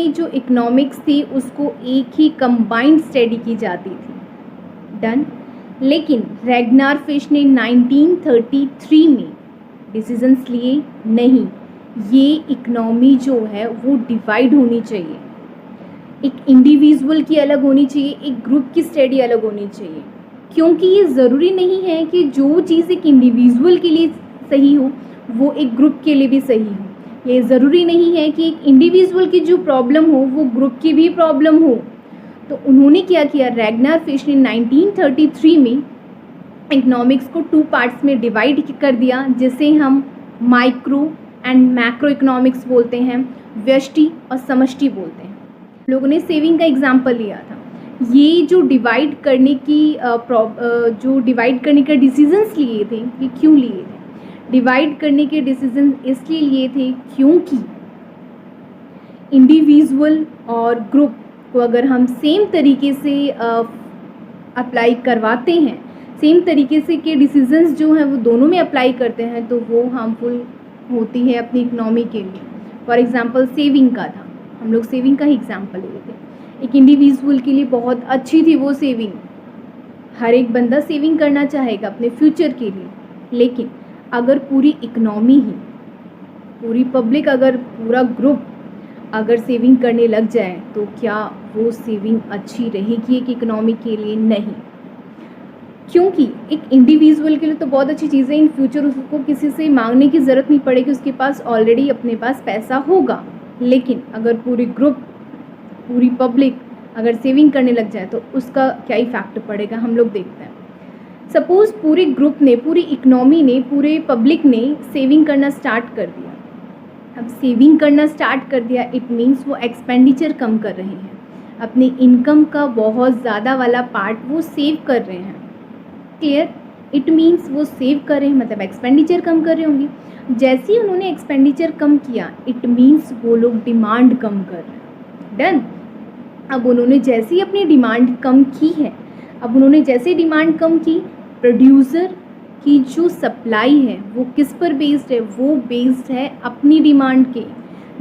जो इकोनॉमिक्स थी उसको एक ही कंबाइंड स्टडी की जाती थी। डन। लेकिन रैगनार फिश ने 1933 में डिसीजंस लिए, नहीं, ये इकनॉमी जो है वो डिवाइड होनी चाहिए, एक इंडिविजुअल की अलग होनी चाहिए, एक ग्रुप की स्टडी अलग होनी चाहिए। क्योंकि ये ज़रूरी नहीं है कि जो चीज़ एक इंडिविजुअल के लिए सही हो वो एक ग्रुप के लिए भी सही हो। ये ज़रूरी नहीं है कि एक इंडिविजुअल की जो प्रॉब्लम हो वो ग्रुप की भी प्रॉब्लम हो। तो उन्होंने क्या किया, रैगनार फिश ने 1933 में इकोनॉमिक्स को 2 पार्ट्स में डिवाइड कर दिया, जिसे हम माइक्रो एंड मैक्रो इकोनॉमिक्स बोलते हैं, व्यष्टि और समष्टि बोलते हैं। लोगों ने सेविंग का एग्जाम्पल लिया था। ये जो डिवाइड करने का डिसीजंस लिए थे, ये क्यों लिए थे? डिवाइड करने के डिसीजन इसलिए लिए थे क्योंकि इंडिविजुअल और ग्रुप को अगर हम सेम तरीके से अप्लाई करवाते हैं, सेम तरीके से के डिसीजंस जो हैं वो दोनों में अप्लाई करते हैं, तो वो हार्मफुल होती है अपनी इकनॉमी के लिए। फॉर एग्जांपल सेविंग का था, हम लोग सेविंग का ही एग्जांपल ले थे। एक इंडिविजुअल के लिए बहुत अच्छी थी वो सेविंग, हर एक बंदा सेविंग करना चाहेगा अपने फ्यूचर के लिए। लेकिन अगर पूरी इकनॉमी ही, पूरी पब्लिक, अगर पूरा ग्रुप अगर सेविंग करने लग जाए तो क्या वो सेविंग अच्छी रहेगी एक इकनॉमी के लिए? नहीं। क्योंकि एक इंडिविजुअल के लिए तो बहुत अच्छी चीज़ है, इन फ्यूचर उसको किसी से मांगने की ज़रूरत नहीं पड़ेगी, उसके पास ऑलरेडी अपने पास पैसा होगा। लेकिन अगर पूरी ग्रुप, पूरी पब्लिक अगर सेविंग करने लग जाए तो उसका क्या इफेक्ट पड़ेगा, हम लोग देखते हैं। सपोज़ पूरे ग्रुप ने, पूरी इकनॉमी ने, पूरे पब्लिक ने सेविंग करना स्टार्ट कर दिया। अब सेविंग करना स्टार्ट कर दिया, इट मीन्स वो एक्सपेंडिचर कम कर रहे हैं, अपनी इनकम का बहुत ज़्यादा वाला पार्ट वो सेव कर रहे हैं। क्लियर? इट मीन्स वो सेव कर रहे हैं मतलब एक्सपेंडिचर कम कर रहे होंगे। जैसे ही उन्होंने एक्सपेंडिचर कम किया, इट मीन्स वो लोग डिमांड कम कर रहे हैं। डन। अब उन्होंने जैसे ही अपनी डिमांड कम की है, अब उन्होंने जैसे डिमांड कम की, प्रोड्यूसर की जो सप्लाई है वो किस पर बेस्ड है? वो बेस्ड है अपनी डिमांड के।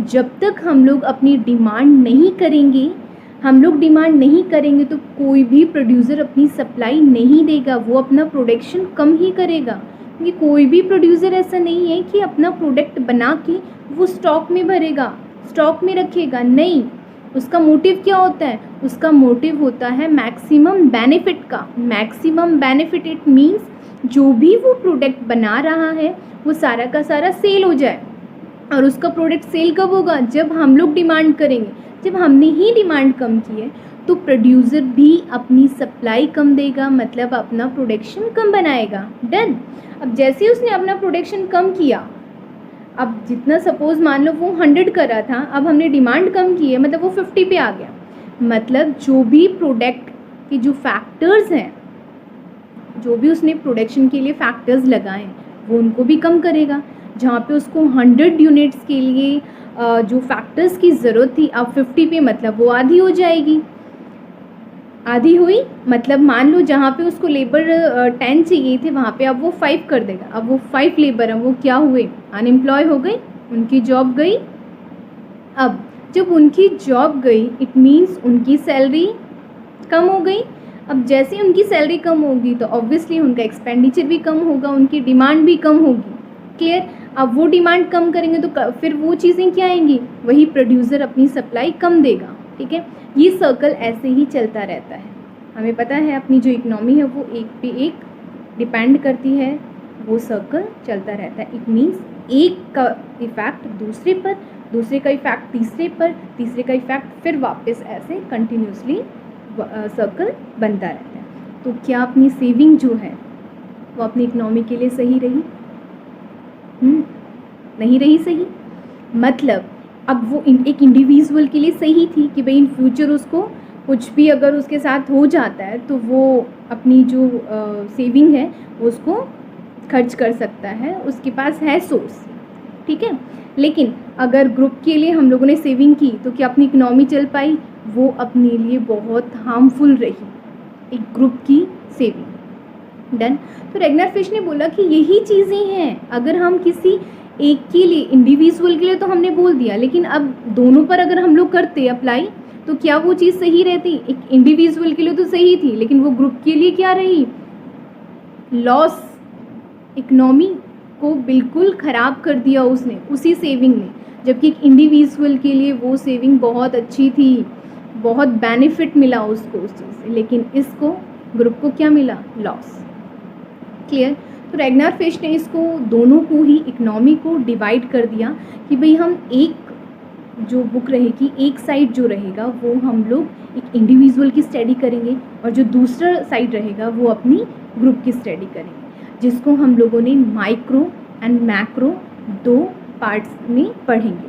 जब तक हम लोग अपनी डिमांड नहीं करेंगे, हम लोग डिमांड नहीं करेंगे तो कोई भी प्रोड्यूसर अपनी सप्लाई नहीं देगा, वो अपना प्रोडक्शन कम ही करेगा। क्योंकि कोई भी प्रोड्यूसर ऐसा नहीं है कि अपना प्रोडक्ट बना के वो स्टॉक में भरेगा, स्टॉक में रखेगा, नहीं। उसका मोटिव क्या होता है? उसका मोटिव होता है मैक्सिमम बेनिफिट का। मैक्सिमम बेनिफिट इट मीन्स जो भी वो प्रोडक्ट बना रहा है वो सारा का सारा सेल हो जाए। और उसका प्रोडक्ट सेल कब होगा? जब हम लोग डिमांड करेंगे। जब हमने ही डिमांड कम की है तो प्रोड्यूसर भी अपनी सप्लाई कम देगा, मतलब अपना प्रोडक्शन कम बनाएगा। डन। अब जैसे ही उसने अपना प्रोडक्शन कम किया, अब जितना सपोज मान लो वो 100 कर रहा था, अब हमने डिमांड कम की है मतलब वो 50 पे आ गया। मतलब जो भी प्रोडक्ट के जो फैक्टर्स हैं, जो भी उसने प्रोडक्शन के लिए फैक्टर्स लगाए हैं वो उनको भी कम करेगा। जहाँ पे उसको 100 यूनिट्स के लिए जो फैक्टर्स की ज़रूरत थी, अब 50 पे मतलब वो आधी हो जाएगी। आधी हुई मतलब मान लो जहाँ पे उसको लेबर 10 चाहिए थे वहाँ पे अब वो 5 कर देगा। अब वो 5 लेबर हैं, वो क्या हुए? अनएम्प्लॉय हो गई, उनकी जॉब गई। अब जब उनकी जॉब गई, इट मीन्स उनकी सैलरी कम हो गई। अब जैसे उनकी सैलरी कम होगी तो ऑब्वियसली उनका एक्सपेंडिचर भी कम होगा, उनकी डिमांड भी कम होगी। क्लियर? अब वो डिमांड कम करेंगे तो फिर वो चीज़ें क्या आएंगी? वही प्रोड्यूसर अपनी सप्लाई कम देगा। ठीक है, ये सर्कल ऐसे ही चलता रहता है। हमें पता है अपनी जो इकनॉमी है वो एक पे एक डिपेंड करती है, वो सर्कल चलता रहता है। इट मीन्स एक का इफ़ेक्ट दूसरे पर, दूसरे का इफ़ेक्ट तीसरे पर, तीसरे का इफ़ेक्ट फिर वापस ऐसे कंटिन्यूसली सर्कल बनता रहता है। तो क्या अपनी सेविंग जो है वो अपनी इकनॉमी के लिए सही रही? नहीं रही सही। मतलब अब वो एक इंडिविजुअल के लिए सही थी कि भाई इन फ्यूचर उसको कुछ भी अगर उसके साथ हो जाता है तो वो अपनी जो सेविंग है उसको खर्च कर सकता है, उसके पास है सोर्स। ठीक है, लेकिन अगर ग्रुप के लिए हम लोगों ने सेविंग की तो क्या अपनी इकनॉमी चल पाई? वो अपने लिए बहुत हार्मफुल रही, एक ग्रुप की सेविंग। डन। तो रैगनार फिश ने बोला कि यही चीज़ें हैं, अगर हम किसी एक के लिए, इंडिविजुअल के लिए तो हमने बोल दिया, लेकिन अब दोनों पर अगर हम लोग करते अप्लाई तो क्या वो चीज़ सही रहती? एक इंडिविजुअल के लिए तो सही थी, लेकिन वो ग्रुप के लिए क्या रही? लॉस। इकोनॉमी को बिल्कुल ख़राब कर दिया उसने उसी सेविंग ने, जबकि एक इंडिविजुअल के लिए वो सेविंग बहुत अच्छी थी, बहुत बेनिफिट मिला उसको उस चीज़ से, लेकिन इसको ग्रुप को क्या मिला? लॉस। क्लियर? तो रैग्नार फिश ने इसको दोनों को ही, इकोनॉमी को डिवाइड कर दिया कि भाई हम एक जो बुक रहेगी, एक साइड जो रहेगा वो हम लोग एक इंडिविजुअल की स्टडी करेंगे और जो दूसरा साइड रहेगा वो अपनी ग्रुप की स्टडी करेंगे, जिसको हम लोगों ने माइक्रो एंड मैक्रो दो पार्ट्स में पढ़ेंगे।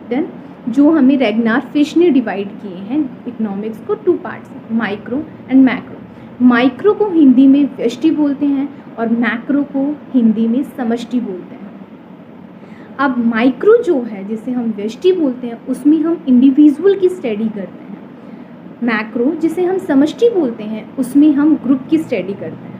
देन जो हमें रैग्नार फिश ने डिवाइड किए हैं इकोनॉमिक्स को 2 parts, micro and macro. Micro को हिंदी में व्यष्टि बोलते हैं और मैक्रो को हिंदी में समष्टि बोलते हैं। अब माइक्रो जो है, जिसे हम व्यष्टि बोलते हैं, उसमें हम इंडिविजुअल की स्टडी करते हैं। मैक्रो जिसे हम समष्टि बोलते हैं, उसमें हम ग्रुप की स्टडी करते हैं।